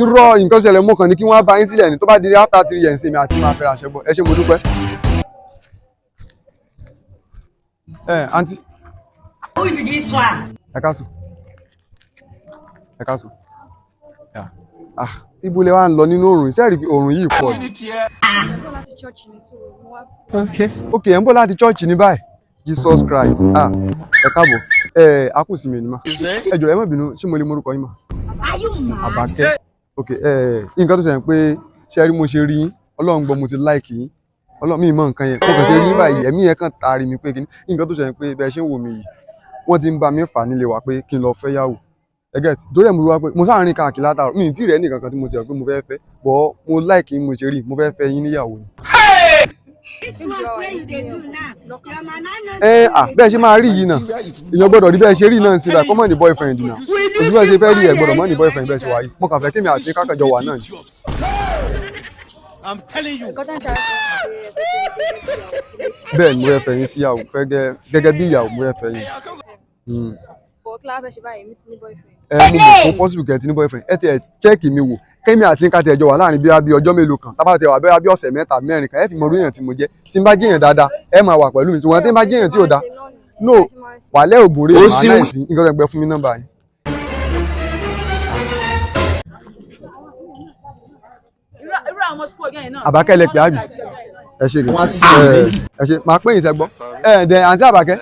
irọ́ nǹkan ṣẹlẹ̀ mọ́ kàn ní kí wọ́n bá yín sílẹ̀ ní tó bá di after 3 years mi àti máa fẹ́ra ṣẹ́gbọ́ ẹ ṣé mo dúpẹ́. Àǹtí. Who be this one? Ẹ káàsán. Ẹ káàsán. Ibo lẹ wá ń lọ nínú oòrùn iṣẹ́ rí oòrùn yìí pọ̀ ni. Ok ẹ̀ ń bọ̀ láti chọ́ọ̀chì ní báyìí Jesus Christ ẹ káàbọ̀ akùsì mi ni ma ẹ jọ̀ọ́ ẹ má bínú ṣé mo lè morúkọ yín mà. Àbákẹ́. Ok nǹkan tó ṣe pé ṣe rí mo ṣe rí yín Ọlọ́run gbọ́ mo ti láìkì yín Ọlọ́run mi mọ̀ nǹkan yẹn mo kàn ṣe rí yín báyìí ẹ̀mí yẹn kàn taari mi pé kí nǹkan tó ṣe pé bẹ́ẹ̀ ṣe ń wò mí yìí wọ́n ti ń bá mi fà nílé wa pé kí n lọ fẹ́ yàwó ẹgẹ́ tí torí ẹ̀ mo wá pé mo sáà rìn káàkiri látàrọ mi ì tí ì rẹ́ nìkan kan tí mo ti rò pé mo fẹ́ fẹ́ bọ́ mo láìkì yín mo ṣe rí mo fẹ́ fẹ́ yín níyàwó ni. Bẹ́ẹ̀ ṣe máa rí yìí náà èèyàn gbọ́dọ̀ rí bẹ́ẹ̀ ṣe rí náà sí la kọ́mọ̀ ní boyfriend náà ojú bẹ́ẹ̀ ṣe fẹ́ rí ẹ̀ gbọ́dọ̀ mọ́ ní boyfriend bẹ́ẹ̀ ṣe wáyé mo kàn fẹ́ kí mi àti kákàjọ wà náà ni. Bẹ́ẹ̀ ni mo fẹ́ fẹ́ yín síyàwó gẹ́gẹ́ bí ìyàwó mo fẹ́ fẹ́ yín. Mo mọ̀ fún possible kẹ́ ẹ ti ní boyfriend ẹ ti ẹ̀ chẹ́ẹ̀kì mi wò kémi àti nǹkan tẹ̀jọ wà láàrin bí ọjọ́ mélòó kan tábà tẹ̀ wà bẹ́ẹ̀ bí ọ̀sẹ̀ mẹ́ta mẹ́rin kan ẹ fi mọ orí èèyàn tí mo jẹ́ tí n bá jẹ́yàn dáadáa ẹ máa wà pẹ̀lú mi tí wọ́n tí n bá jẹ́yàn tí ò dáa no wàlẹ́ ògùn rè máa náà sí nǹkan tó ń gbẹ fún mi nọ́mbà yín. Àbákẹ́ lẹ pè á bì ẹ ṣe ẹ ṣe máa pè yín sẹ́gbọ́ dẹ̀ àǹtí Àbákẹ́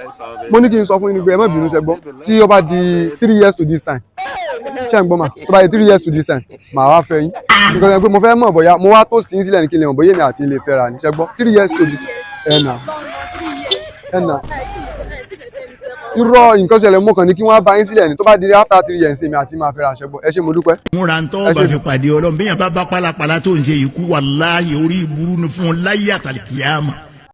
mo ní kí n sọ fún yín ní pé ẹ má bínú sẹ́gbọ́ tí ó bá di 3 years to this time ṣé ń gbọ́ mà tó bá di 3 years to this time màá wá fẹ́ yín nǹkan pé mo fẹ́ mọ̀ bóyá mo wá tó sí yín sílẹ̀ ní kí n lè mọ̀ bóyá èmi àti ilé fẹ́ra ní ṣẹ́gbọ́ 3 years to this ẹ̀nà irọ́ nǹkan ṣẹlẹ̀ mọ́ kàn ní kí wọ́n bá yín sílẹ̀ ní tó bá di after 3 years mi àti máa fẹ́ra ṣẹ́gbọ́ ẹ ṣé mo dúpẹ́. múra ń tọ́ bá fi pàdé Ọlọ́run bí yàn bá pálapàla tó ń ṣe ikú wàláhì orí ìburú ni fún un láyé àtàlìkìyàmà.